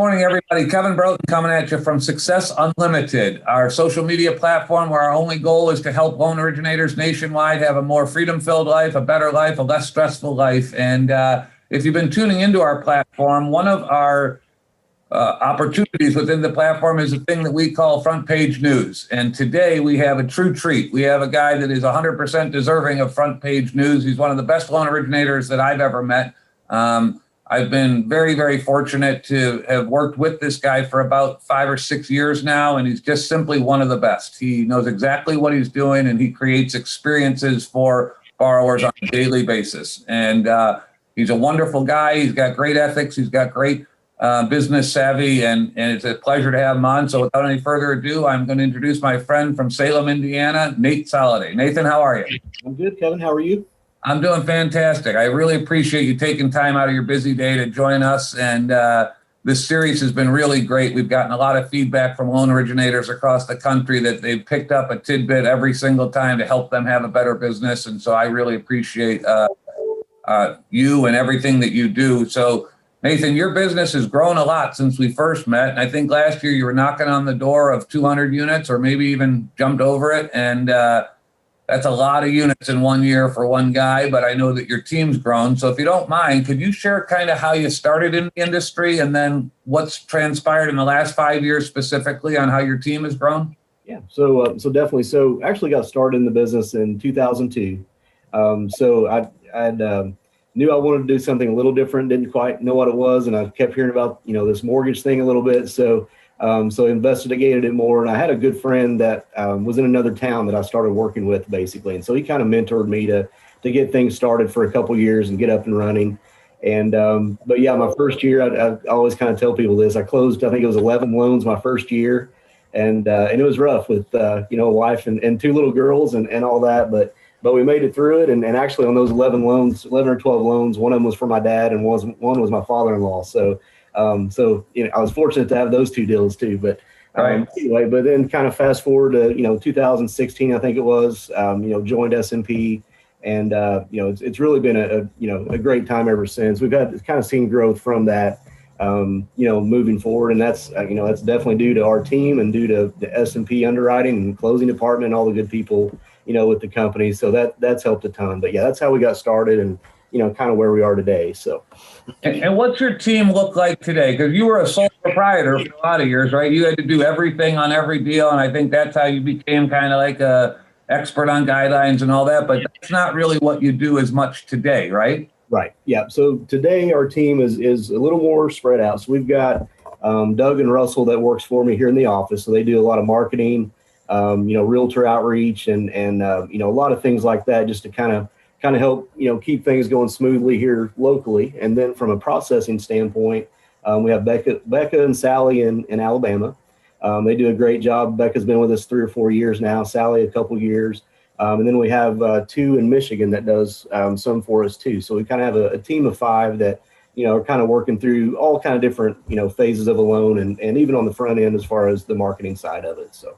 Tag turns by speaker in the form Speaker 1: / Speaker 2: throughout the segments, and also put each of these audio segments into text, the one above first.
Speaker 1: morning, everybody. Kevin Broughton coming at you from Success Unlimited, our social media platform where our only goal is to help loan originators nationwide have a more freedom-filled life, a better life, a less stressful life. And if you've been tuning into our platform, one of our opportunities within the platform is a thing that we call front page news. And today we have a true treat. We have a guy that is 100% deserving of front page news. He's one of the best loan originators that I've ever met. I've been very, very fortunate to have worked with this guy for about 5 or 6 years now, and he's just simply one of the best. He knows exactly what he's doing, and he creates experiences for borrowers on a daily basis. And he's a wonderful guy. He's got great ethics. He's got great business savvy, and it's a pleasure to have him on. So without any further ado, I'm going to introduce my friend from Salem, Indiana, Nathan Soliday. Nathan, how are you?
Speaker 2: I'm good, Kevin. How are you?
Speaker 1: I'm doing fantastic. I really appreciate you taking time out of your busy day to join us. And this series has been really great. We've gotten a lot of feedback from loan originators across the country that they've picked up a tidbit every single time to help them have a better business. And so I really appreciate you and everything that you do. So Nathan, your business has grown a lot since we first met. And I think last year you were knocking on the door of 200 units or maybe even jumped over it. And that's a lot of units in 1 year for one guy, but I know that your team's grown. So if you don't mind, could you share kind of how you started in the industry and then what's transpired in the last 5 years specifically on how your team has grown?
Speaker 2: Yeah, so definitely. So actually got started in the business in 2002. So I knew I wanted to do something a little different, didn't quite know what it was. And I kept hearing about, this mortgage thing a little bit. So I investigated it more, and I had a good friend that was in another town that I started working with basically. And so he kind of mentored me to get things started for a couple of years and get up and running. And, but yeah, my first year, I always kind of tell people this, I closed, I think it was 11 loans my first year. And it was rough with, a wife and 2 little girls and all that, but we made it through it. And actually on those 11 or 12 loans, one of them was for my dad and one was my father-in-law. So I was fortunate to have those 2 deals too, but anyway, but then kind of fast forward to, 2016, I think it was, joined S&P, and, it's really been a great time ever since. We've had kind of seen growth from that, moving forward. And that's definitely due to our team and due to the S&P underwriting and closing department and all the good people, with the company. So that's helped a ton, but yeah, that's how we got started and, kind of where we are today. So.
Speaker 1: And what's your team look like today? Because you were a sole proprietor for a lot of years, right? You had to do everything on every deal. And I think that's how you became kind of like a expert on guidelines and all that. But that's not really what you do as much today, right?
Speaker 2: Right. Yeah. So today our team is a little more spread out. So we've got Doug and Russell that works for me here in the office. So they do a lot of marketing, realtor outreach and a lot of things like that just to kind of help, keep things going smoothly here locally. And then from a processing standpoint, we have Becca and Sally in Alabama. They do a great job. Becca's been with us 3 or 4 years now, Sally a couple years. And then we have 2 in Michigan that does some for us too. So we kind of have a team of 5 that, are kind of working through all kind of different, phases of a loan and even on the front end as far as the marketing side of it. So.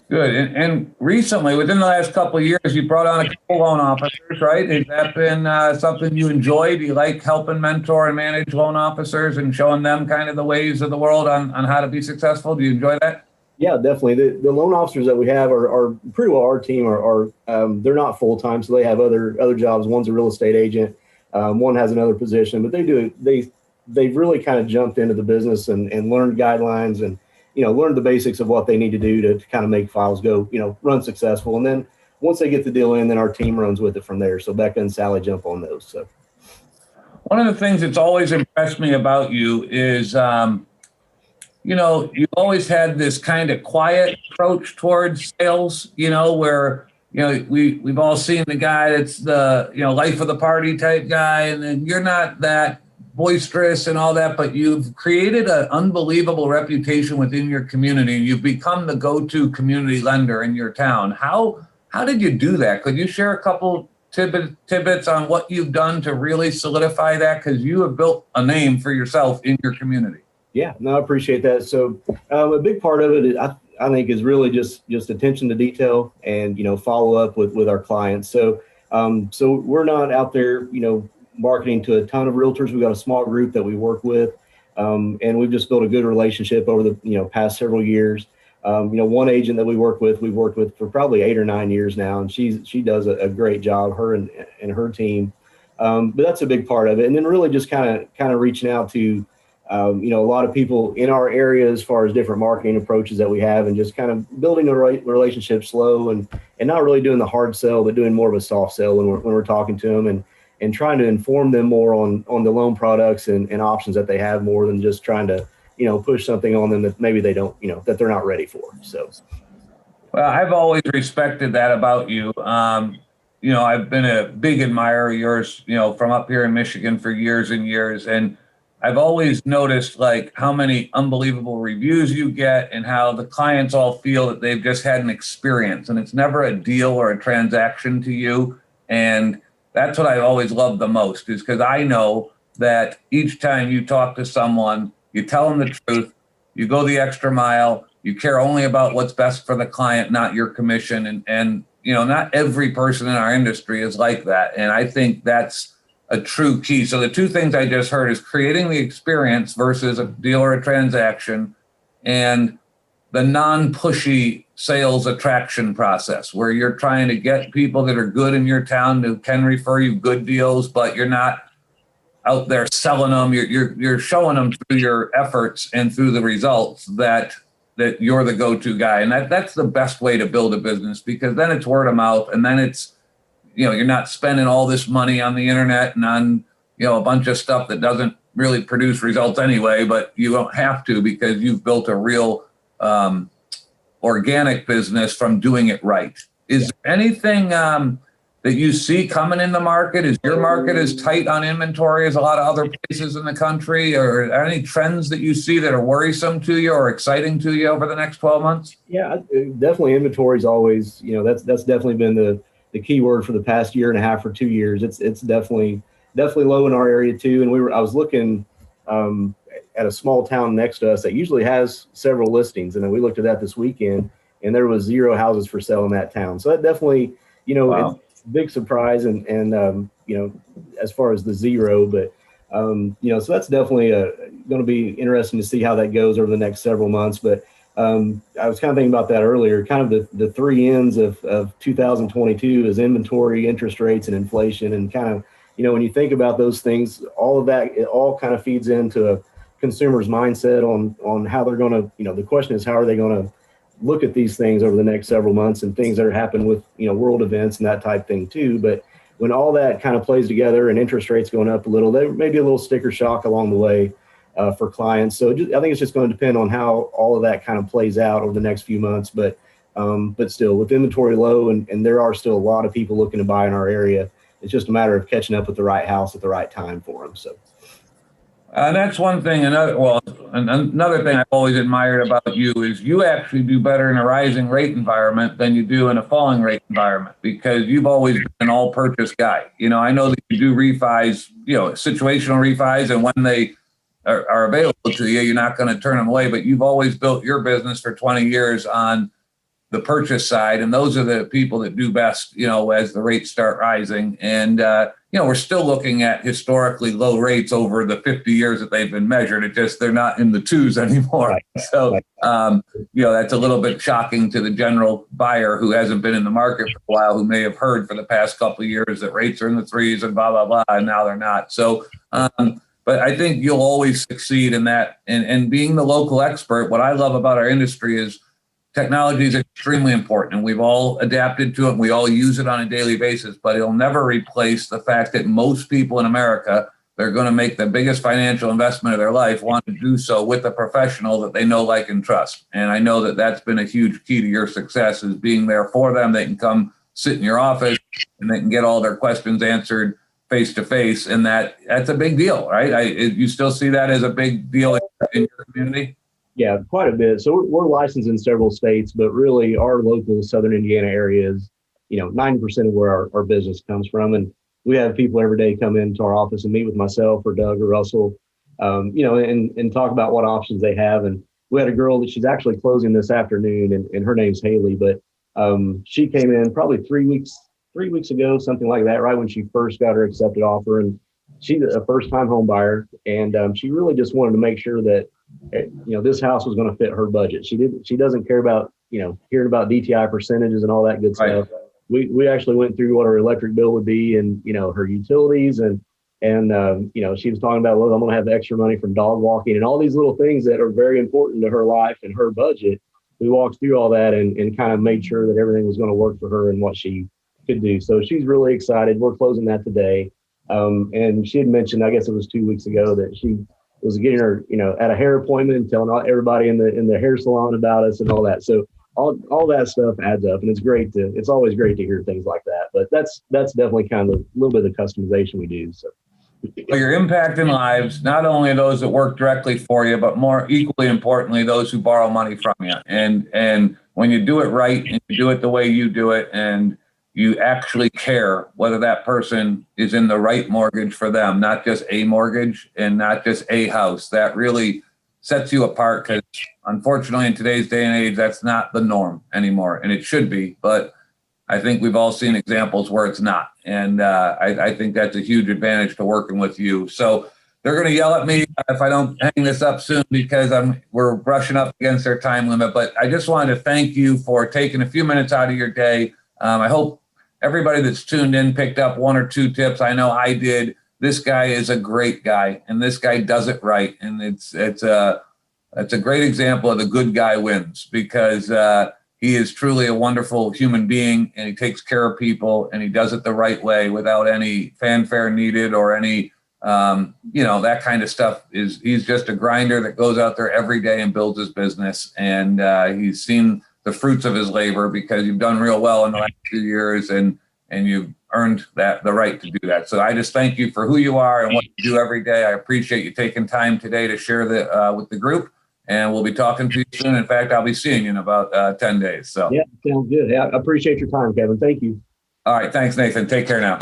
Speaker 1: Good. And recently, within the last couple of years, you brought on a couple loan officers, right? Has that been something you enjoy? Do you like helping mentor and manage loan officers and showing them kind of the ways of the world on how to be successful? Do you enjoy that?
Speaker 2: Yeah, definitely. The loan officers that we have are pretty well our team are they're not full time, so they have other jobs. One's a real estate agent, one has another position, but they've really kind of jumped into the business and learned guidelines and learned the basics of what they need to do to kind of make files go, run successful. And then once they get the deal in, then our team runs with it from there. So Becca and Sally jump on those. So
Speaker 1: one of the things that's always impressed me about you is, you've always had this kind of quiet approach towards sales, where, we've all seen the guy that's the, life of the party type guy. And then you're not that boisterous and all that, but you've created an unbelievable reputation within your community. You've become the go-to community lender in your town. How did you do that? Could you share a couple tidbits on what you've done to really solidify that? Because you have built a name for yourself in your community.
Speaker 2: Yeah, no, I appreciate that. So a big part of it, I think, is really just attention to detail and, follow up with our clients. So we're not out there, marketing to a ton of realtors. We've got a small group that we work with. And we've just built a good relationship over the past several years. One agent that we've worked with for probably 8 or 9 years now, and she does a great job, her and her team. But that's a big part of it. And then really just kind of reaching out to a lot of people in our area as far as different marketing approaches that we have, and just kind of building a relationship slow and not really doing the hard sell, but doing more of a soft sell when we're talking to them, and trying to inform them more on the loan products and options that they have, more than just trying to push something on them that maybe they don't that they're not ready for. So
Speaker 1: Well, I've always respected that about you. I've been a big admirer of yours, from up here in Michigan for years and years. And I've always noticed like how many unbelievable reviews you get and how the clients all feel that they've just had an experience, and it's never a deal or a transaction to you. And that's what I always love the most, is because I know that each time you talk to someone, you tell them the truth, you go the extra mile, you care only about what's best for the client, not your commission. And not every person in our industry is like that. And I think that's a true key. So the two things I just heard is creating the experience versus a deal or a transaction, and the non-pushy sales attraction process, where you're trying to get people that are good in your town who can refer you good deals, but you're not out there selling them. You're showing them through your efforts and through the results that you're the go-to guy. And that's the best way to build a business, because then it's word of mouth, and then it's, you're not spending all this money on the internet and on, a bunch of stuff that doesn't really produce results anyway, but you don't have to, because you've built a real organic business from doing it right. Is there anything that you see coming in the market? Is your market as tight on inventory as a lot of other places in the country? Or are there any trends that you see that are worrisome to you or exciting to you over the next 12 months?
Speaker 2: Yeah, definitely inventory is always, that's definitely been the key word for the past year and a half or 2 years. It's definitely low in our area too. And I was looking at a small town next to us that usually has several listings, and then we looked at that this weekend, and there was 0 houses for sale in that town. So that definitely,
Speaker 1: Wow.
Speaker 2: it's a big surprise, and as far as the 0, but so that's definitely going to be interesting to see how that goes over the next several months. But I was kind of thinking about that earlier. Kind of the 3 ends of 2022 is inventory, interest rates, and inflation. And kind of, when you think about those things, all of that, it all kind of feeds into a consumer's mindset on how they're going to, the question is, how are they going to look at these things over the next several months, and things that are happening with, world events and that type thing too. But when all that kind of plays together and interest rates going up a little, there may be a little sticker shock along the way for clients. So I think it's just going to depend on how all of that kind of plays out over the next few months. But still, with inventory low, and there are still a lot of people looking to buy in our area, it's just a matter of catching up with the right house at the right time for them. So.
Speaker 1: That's one thing. Another thing I've always admired about you is you actually do better in a rising rate environment than you do in a falling rate environment, because you've always been an all purchase guy. I know that you do refis, situational refis, and when they are available to you, you're not going to turn them away, but you've always built your business for 20 years on the purchase side. And those are the people that do best, as the rates start rising. And, we're still looking at historically low rates over the 50 years that they've been measured. It just, they're not in the 2s anymore. Right. So, that's a little bit shocking to the general buyer who hasn't been in the market for a while, who may have heard for the past couple of years that rates are in the 3s and blah, blah, blah, and now they're not. So, but I think you'll always succeed in that. And being the local expert, what I love about our industry is technology is extremely important, and we've all adapted to it, and we all use it on a daily basis, but it'll never replace the fact that most people in America, they're going to make the biggest financial investment of their life, want to do so with a professional that they know, like, and trust. And I know that that's been a huge key to your success, is being there for them. They can come sit in your office and they can get all their questions answered face to face. And that's a big deal, right? You still see that as a big deal in your community?
Speaker 2: Yeah, quite a bit. So we're licensed in several states, but really our local Southern Indiana area is, 90% of where our business comes from. And we have people every day come into our office and meet with myself or Doug or Russell, and talk about what options they have. And we had a girl that she's actually closing this afternoon, and her name's Haley, but she came in probably 3 weeks ago, something like that, right when she first got her accepted offer. And she's a first-time home buyer, and she really just wanted to make sure that this house was going to fit her budget. She doesn't care about hearing about DTI percentages and all that good stuff. We actually went through what her electric bill would be, and her utilities, and she was talking about, well, I'm going to have extra money from dog walking and all these little things that are very important to her life and her budget. We walked through all that and kind of made sure that everything was going to work for her and what she could do. So she's really excited. We're closing that today. And she had mentioned, I guess it was 2 weeks ago, that she was getting her, at a hair appointment and telling everybody in the hair salon about us and all that. So all that stuff adds up, and it's always great to hear things like that. But that's definitely kind of a little bit of the customization we do. So.
Speaker 1: Well, you're impacting lives, not only those that work directly for you, but more equally importantly, those who borrow money from you. And when you do it right and you do it the way you do it, and you actually care whether that person is in the right mortgage for them, not just a mortgage and not just a house, that really sets you apart, because unfortunately in today's day and age, that's not the norm anymore. And it should be, but I think we've all seen examples where it's not. And I think that's a huge advantage to working with you. So they're going to yell at me if I don't hang this up soon, because we're brushing up against their time limit. But I just wanted to thank you for taking a few minutes out of your day. I hope everybody that's tuned in picked up 1 or 2 tips. I know I did. This guy is a great guy, and this guy does it right. And it's a great example of the good guy wins, because he is truly a wonderful human being, and he takes care of people, and he does it the right way without any fanfare needed or any, that kind of stuff. He's just a grinder that goes out there every day and builds his business. And he's seen the fruits of his labor, because you've done real well in the last few years, and you've earned the right to do that. So I just thank you for who you are and what you do every day. I appreciate you taking time today to share with the group. And we'll be talking to you soon. In fact, I'll be seeing you in about 10 days. So
Speaker 2: yeah, sounds good. Yeah, I appreciate your time, Kevin. Thank you.
Speaker 1: All right. Thanks, Nathan. Take care now.